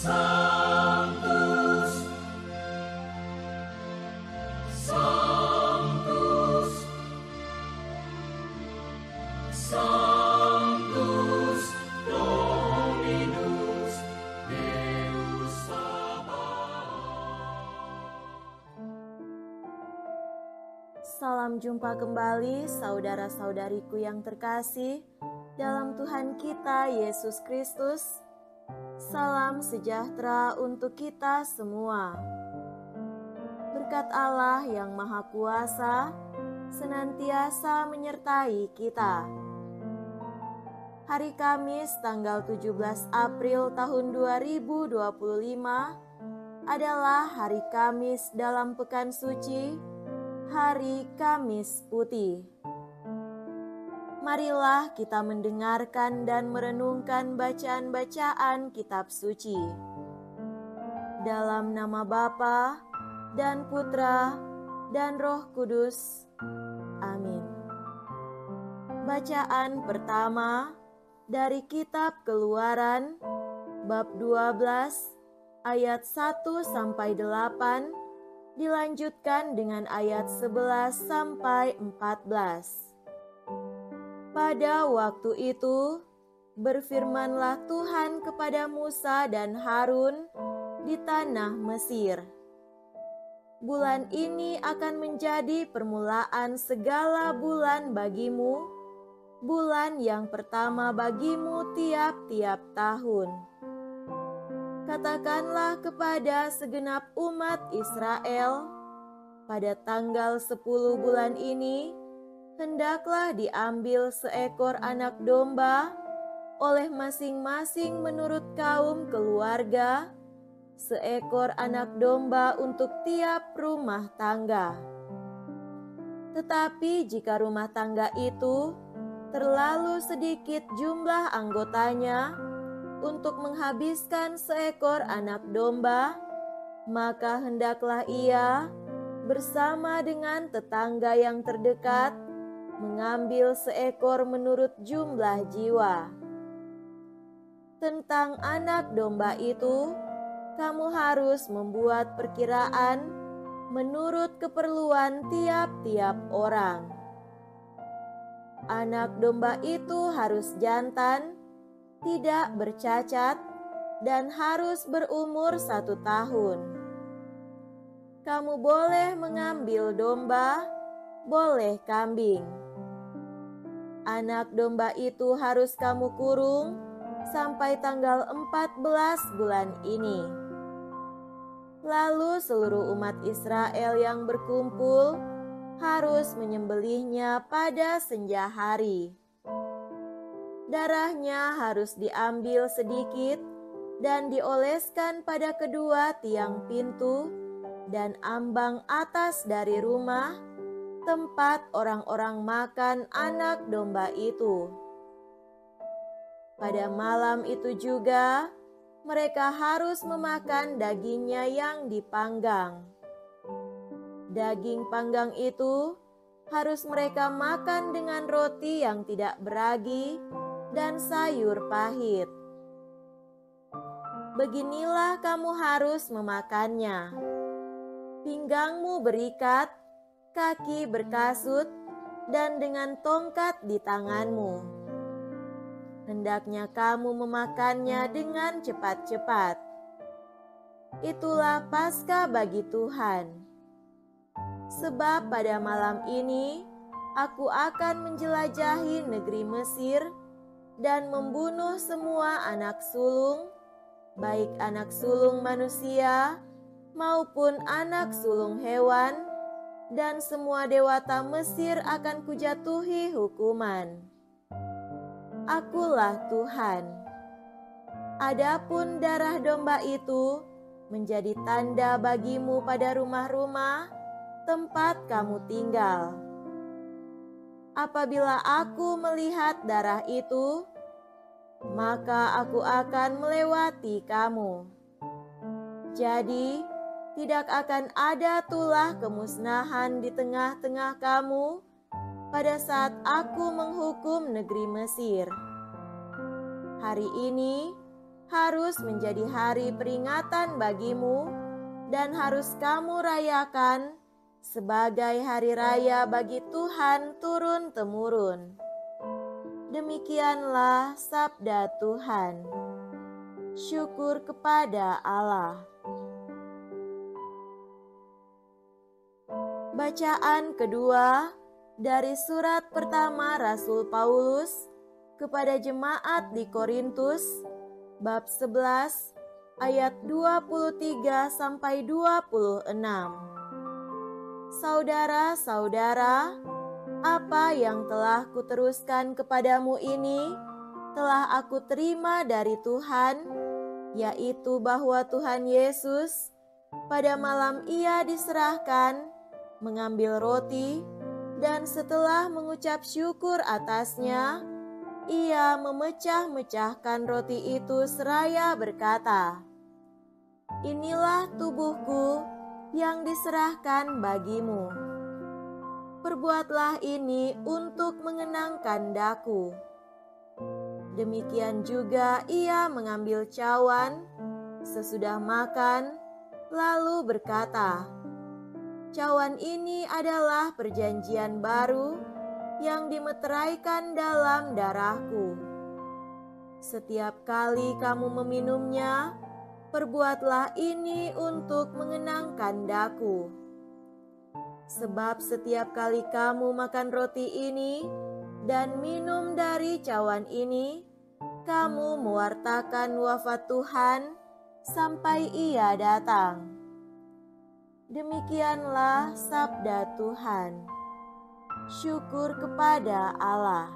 Sanctus, Sanctus, Sanctus Dominus Deus Sabaoth. Salam jumpa kembali saudara-saudariku yang terkasih dalam Tuhan kita Yesus Kristus. Salam sejahtera untuk kita semua. Berkat Allah yang Maha Kuasa senantiasa menyertai kita. Hari Kamis tanggal 17 April tahun 2025 adalah hari Kamis dalam Pekan Suci, Hari Kamis Putih. Marilah kita mendengarkan dan merenungkan bacaan-bacaan kitab suci. Dalam nama Bapa dan Putra dan Roh Kudus. Amin. Bacaan pertama dari kitab Keluaran bab 12 ayat 1 sampai 8 dilanjutkan dengan ayat 11 sampai 14. Pada waktu itu, berfirmanlah Tuhan kepada Musa dan Harun di tanah Mesir. Bulan ini akan menjadi permulaan segala bulan bagimu, bulan yang pertama bagimu tiap-tiap tahun. Katakanlah kepada segenap umat Israel, pada tanggal 10 bulan ini, hendaklah diambil seekor anak domba oleh masing-masing menurut kaum keluarga, seekor anak domba untuk tiap rumah tangga. Tetapi jika rumah tangga itu terlalu sedikit jumlah anggotanya untuk menghabiskan seekor anak domba, maka hendaklah ia bersama dengan tetangga yang terdekat mengambil seekor menurut jumlah jiwa. Tentang anak domba itu, kamu harus membuat perkiraan menurut keperluan tiap-tiap orang. Anak domba itu harus jantan, tidak bercacat, dan harus berumur 1 tahun. Kamu boleh mengambil domba, boleh kambing. Anak domba itu harus kamu kurung sampai tanggal 14 bulan ini. Lalu seluruh umat Israel yang berkumpul harus menyembelihnya pada senja hari. Darahnya harus diambil sedikit dan dioleskan pada kedua tiang pintu dan ambang atas dari rumah tempat orang-orang makan anak domba itu. Pada malam itu juga, mereka harus memakan dagingnya yang dipanggang. Daging panggang itu harus mereka makan dengan roti yang tidak beragi dan sayur pahit. Beginilah kamu harus memakannya. Pinggangmu berikat, kaki berkasut, dan dengan tongkat di tanganmu. Hendaknya kamu memakannya dengan cepat-cepat. Itulah Paskah bagi Tuhan. Sebab pada malam ini aku akan menjelajahi negeri Mesir dan membunuh semua anak sulung, baik anak sulung manusia maupun anak sulung hewan, dan semua dewata Mesir akan kujatuhi hukuman. Akulah Tuhan. Adapun darah domba itu menjadi tanda bagimu pada rumah-rumah tempat kamu tinggal. Apabila aku melihat darah itu, maka aku akan melewati kamu. Jadi, tidak akan ada tulah kemusnahan di tengah-tengah kamu pada saat aku menghukum negeri Mesir. Hari ini harus menjadi hari peringatan bagimu dan harus kamu rayakan sebagai hari raya bagi Tuhan turun-temurun. Demikianlah sabda Tuhan. Syukur kepada Allah. Bacaan kedua dari surat pertama Rasul Paulus kepada jemaat di Korintus, bab 11 ayat 23 sampai 26. Saudara-saudara, apa yang telah kuteruskan kepadamu ini telah aku terima dari Tuhan, yaitu bahwa Tuhan Yesus pada malam Ia diserahkan mengambil roti, dan setelah mengucap syukur atasnya, Ia memecah-mecahkan roti itu seraya berkata, "Inilah tubuhku yang diserahkan bagimu. Perbuatlah ini untuk mengenangkan daku." Demikian juga Ia mengambil cawan sesudah makan, lalu berkata, "Cawan ini adalah perjanjian baru yang dimeteraikan dalam darahku. Setiap kali kamu meminumnya, perbuatlah ini untuk mengenangkan daku. Sebab setiap kali kamu makan roti ini dan minum dari cawan ini, kamu mewartakan wafat Tuhan sampai Ia datang." Demikianlah sabda Tuhan. Syukur kepada Allah.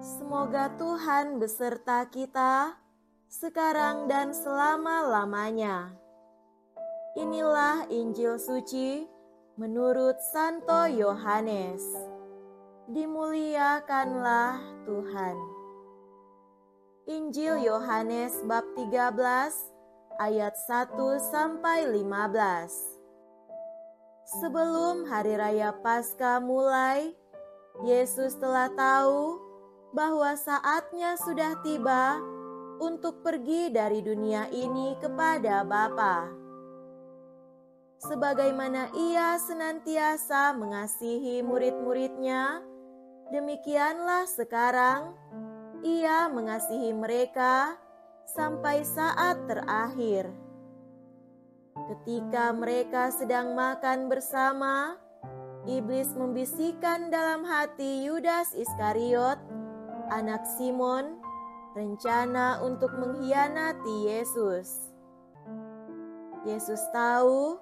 Semoga Tuhan beserta kita sekarang dan selama-lamanya. Inilah Injil suci menurut Santo Yohanes. Dimuliakanlah Tuhan. Injil Yohanes bab 13 ayat 1 sampai 15. Sebelum hari raya Paskah mulai, Yesus telah tahu bahwa saatnya sudah tiba untuk pergi dari dunia ini kepada Bapa. Sebagaimana Ia senantiasa mengasihi murid-muridnya, demikianlah sekarang Ia mengasihi mereka sampai saat terakhir. Ketika mereka sedang makan bersama, iblis membisikkan dalam hati Yudas Iskariot, anak Simon, rencana untuk mengkhianati Yesus. Yesus tahu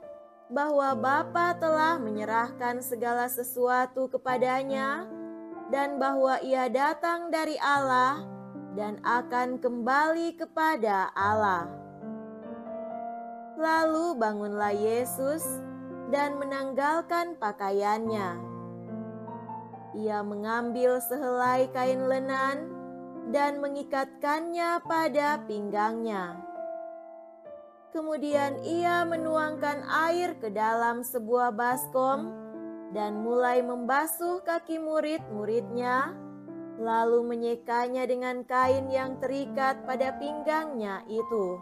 bahwa Bapa telah menyerahkan segala sesuatu kepadanya dan bahwa Ia datang dari Allah dan akan kembali kepada Allah. Lalu bangunlah Yesus dan menanggalkan pakaiannya. Ia mengambil sehelai kain lenan dan mengikatkannya pada pinggangnya. Kemudian Ia menuangkan air ke dalam sebuah baskom dan mulai membasuh kaki murid-muridnya, lalu menyekanya dengan kain yang terikat pada pinggangnya itu.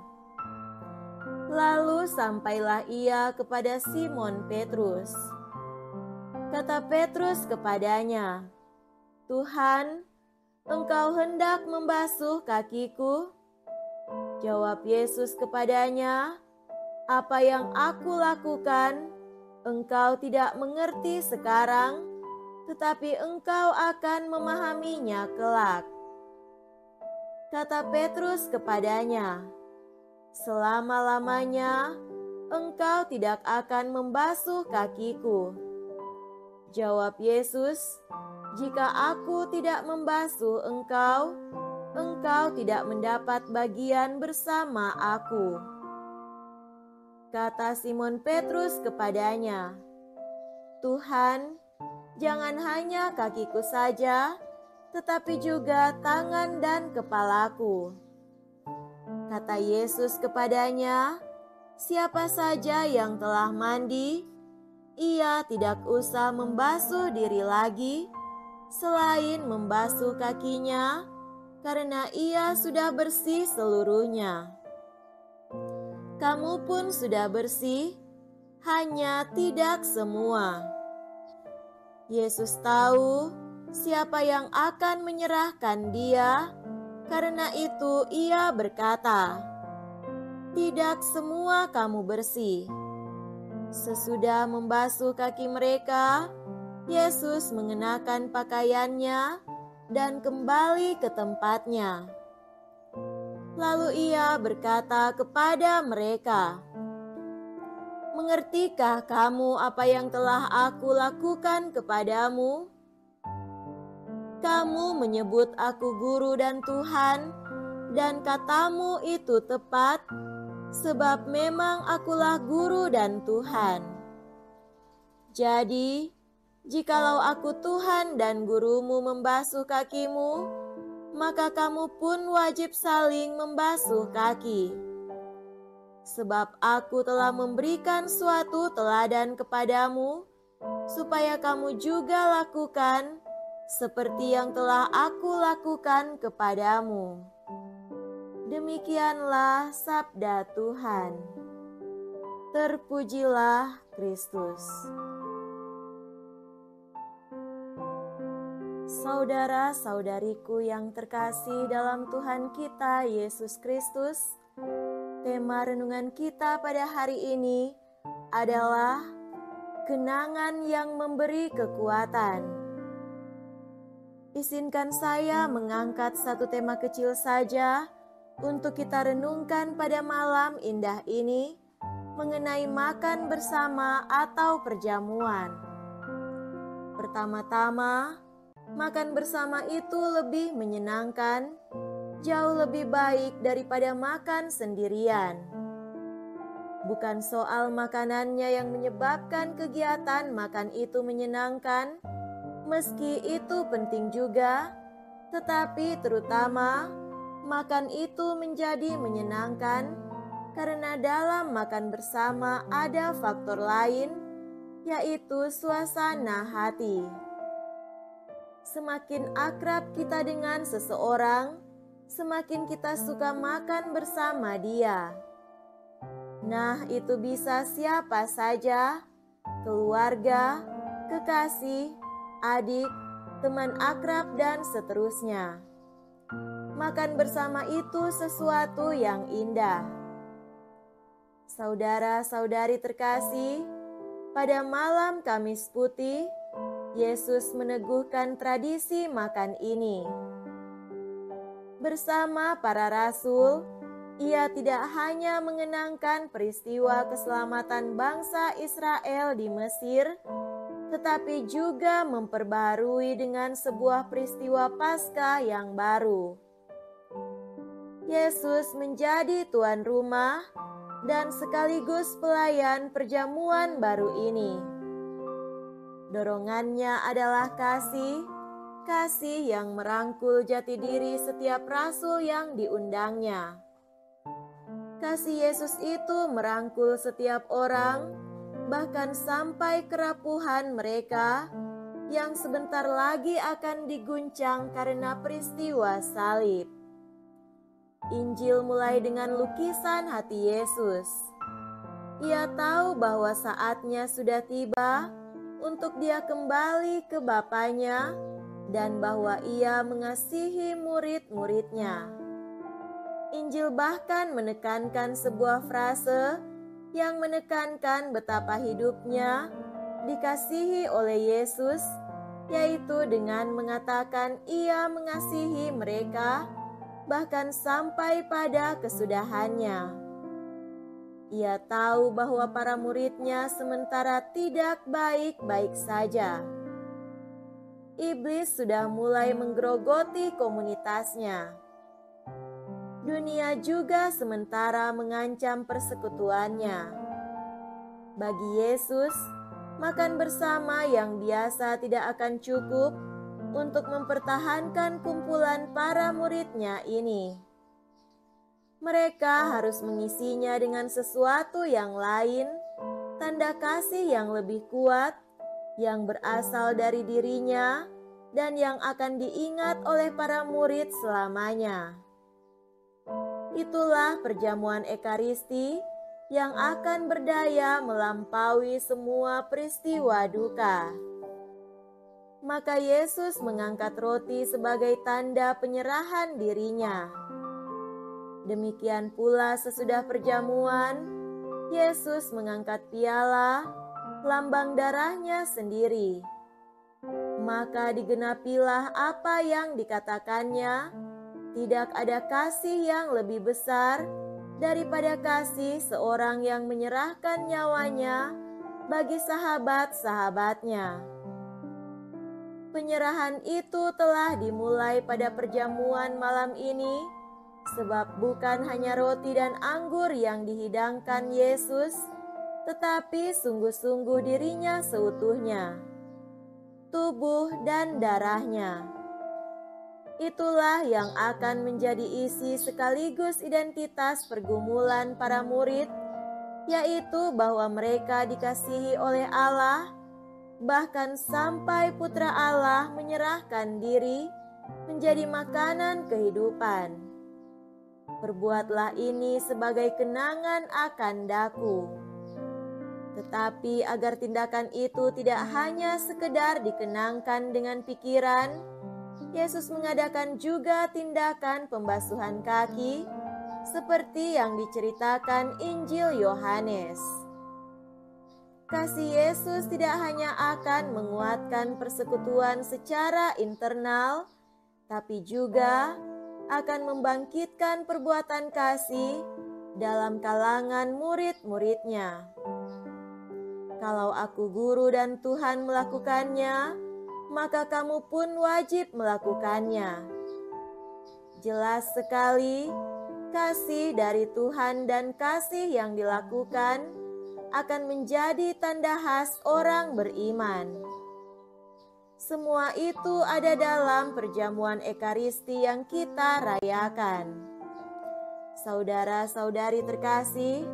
Lalu sampailah Ia kepada Simon Petrus. Kata Petrus kepadanya, "Tuhan, Engkau hendak membasuh kakiku?" Jawab Yesus kepadanya, "Apa yang aku lakukan, engkau tidak mengerti sekarang, tetapi engkau akan memahaminya kelak." Kata Petrus kepadanya, "Selama-lamanya engkau tidak akan membasuh kakiku." Jawab Yesus, "Jika aku tidak membasuh engkau, engkau tidak mendapat bagian bersama aku." Kata Simon Petrus kepadanya, "Tuhan, jangan hanya kakiku saja, tetapi juga tangan dan kepalaku." Kata Yesus kepadanya, "Siapa saja yang telah mandi, ia tidak usah membasuh diri lagi, selain membasuh kakinya, karena ia sudah bersih seluruhnya. Kamu pun sudah bersih, hanya tidak semua. Yesus tahu siapa yang akan menyerahkan dia, karena itu ia berkata, "Tidak semua kamu bersih." Sesudah membasuh kaki mereka, Yesus mengenakan pakaiannya dan kembali ke tempatnya. Lalu ia berkata kepada mereka, "Mengertikah kamu apa yang telah aku lakukan kepadamu? Kamu menyebut aku guru dan Tuhan, dan katamu itu tepat, sebab memang akulah guru dan Tuhan. Jadi, jikalau aku Tuhan dan gurumu membasuh kakimu, maka kamu pun wajib saling membasuh kaki. Sebab aku telah memberikan suatu teladan kepadamu, supaya kamu juga lakukan seperti yang telah aku lakukan kepadamu." Demikianlah sabda Tuhan. Terpujilah Kristus. Saudara-saudariku yang terkasih dalam Tuhan kita Yesus Kristus, tema renungan kita pada hari ini adalah kenangan yang memberi kekuatan. Izinkan saya mengangkat satu tema kecil saja untuk kita renungkan pada malam indah ini mengenai makan bersama atau perjamuan. Pertama-tama, makan bersama itu lebih menyenangkan, jauh lebih baik daripada makan sendirian. Bukan soal makanannya yang menyebabkan kegiatan makan itu menyenangkan, meski itu penting juga, tetapi terutama makan itu menjadi menyenangkan karena dalam makan bersama ada faktor lain, yaitu suasana hati. Semakin akrab kita dengan seseorang, semakin kita suka makan bersama dia. Nah, itu bisa siapa saja, keluarga, kekasih, adik, teman akrab, dan seterusnya. Makan bersama itu sesuatu yang indah. Saudara-saudari terkasih, pada malam Kamis Putih, Yesus meneguhkan tradisi makan ini. Bersama para rasul, ia tidak hanya mengenangkan peristiwa keselamatan bangsa Israel di Mesir, tetapi juga memperbarui dengan sebuah peristiwa Paskah yang baru. Yesus menjadi tuan rumah dan sekaligus pelayan perjamuan baru ini. Dorongannya adalah kasih yang merangkul jati diri setiap rasul yang diundangnya. Kasih Yesus itu merangkul setiap orang, bahkan sampai kerapuhan mereka yang sebentar lagi akan diguncang karena peristiwa salib. Injil mulai dengan lukisan hati Yesus. Ia tahu bahwa saatnya sudah tiba untuk dia kembali ke Bapanya dan bahwa ia mengasihi murid-muridnya. Injil bahkan menekankan sebuah frase yang menekankan betapa hidupnya dikasihi oleh Yesus, yaitu dengan mengatakan ia mengasihi mereka bahkan sampai pada kesudahannya. Ia tahu bahwa para muridnya sementara tidak baik-baik saja. Iblis sudah mulai menggerogoti komunitasnya. Dunia juga sementara mengancam persekutuannya. Bagi Yesus, makan bersama yang biasa tidak akan cukup untuk mempertahankan kumpulan para muridnya ini. Mereka harus mengisinya dengan sesuatu yang lain, tanda kasih yang lebih kuat, yang berasal dari dirinya dan yang akan diingat oleh para murid selamanya. Itulah perjamuan Ekaristi yang akan berdaya melampaui semua peristiwa duka. Maka Yesus mengangkat roti sebagai tanda penyerahan dirinya. Demikian pula sesudah perjamuan, Yesus mengangkat piala, lambang darahnya sendiri. Maka digenapilah apa yang dikatakannya, tidak ada kasih yang lebih besar daripada kasih seorang yang menyerahkan nyawanya bagi sahabat-sahabatnya. Penyerahan itu telah dimulai pada perjamuan malam ini, sebab bukan hanya roti dan anggur yang dihidangkan Yesus, tetapi sungguh-sungguh dirinya seutuhnya, tubuh dan darahnya. Itulah yang akan menjadi isi sekaligus identitas pergumulan para murid, yaitu bahwa mereka dikasihi oleh Allah, bahkan sampai Putra Allah menyerahkan diri menjadi makanan kehidupan. Perbuatlah ini sebagai kenangan akan daku. Tetapi agar tindakan itu tidak hanya sekedar dikenangkan dengan pikiran, Yesus mengadakan juga tindakan pembasuhan kaki seperti yang diceritakan Injil Yohanes. Kasih Yesus tidak hanya akan menguatkan persekutuan secara internal, tapi juga akan membangkitkan perbuatan kasih dalam kalangan murid-muridnya. Kalau aku guru dan Tuhan melakukannya, maka kamu pun wajib melakukannya. Jelas sekali, kasih dari Tuhan dan kasih yang dilakukan akan menjadi tanda khas orang beriman. Semua itu ada dalam perjamuan Ekaristi yang kita rayakan. Saudara-saudari terkasih,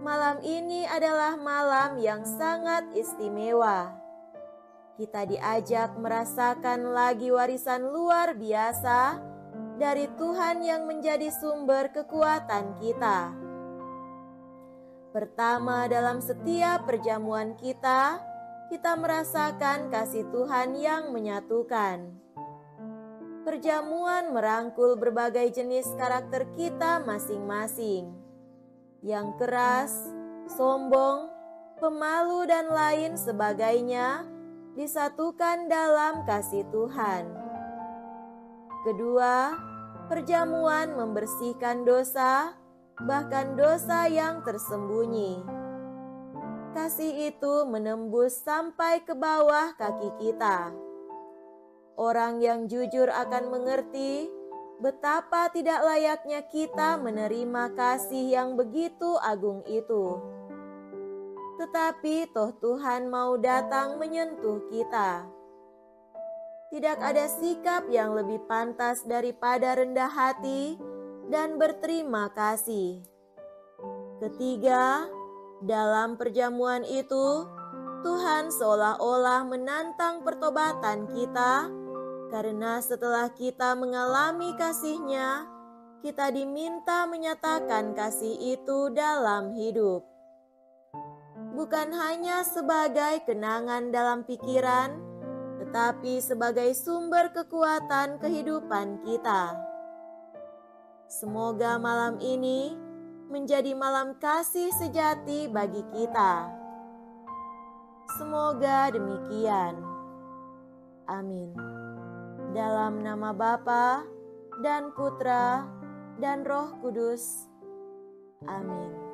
malam ini adalah malam yang sangat istimewa. Kita diajak merasakan lagi warisan luar biasa dari Tuhan yang menjadi sumber kekuatan kita. Pertama, dalam setiap perjamuan kita merasakan kasih Tuhan yang menyatukan. Perjamuan merangkul berbagai jenis karakter kita masing-masing, yang keras, sombong, pemalu, dan lain sebagainya disatukan dalam kasih Tuhan. Kedua, perjamuan membersihkan dosa, bahkan dosa yang tersembunyi. Kasih itu menembus sampai ke bawah kaki kita. Orang yang jujur akan mengerti betapa tidak layaknya kita menerima kasih yang begitu agung itu. Tetapi toh Tuhan mau datang menyentuh kita. Tidak ada sikap yang lebih pantas daripada rendah hati dan berterima kasih. Ketiga, dalam perjamuan itu, Tuhan seolah-olah menantang pertobatan kita, karena setelah kita mengalami kasih-Nya, kita diminta menyatakan kasih itu dalam hidup. Bukan hanya sebagai kenangan dalam pikiran, tetapi sebagai sumber kekuatan kehidupan kita. Semoga malam ini menjadi malam kasih sejati bagi kita. Semoga demikian. Amin. Dalam nama Bapa dan Putra dan Roh Kudus. Amin.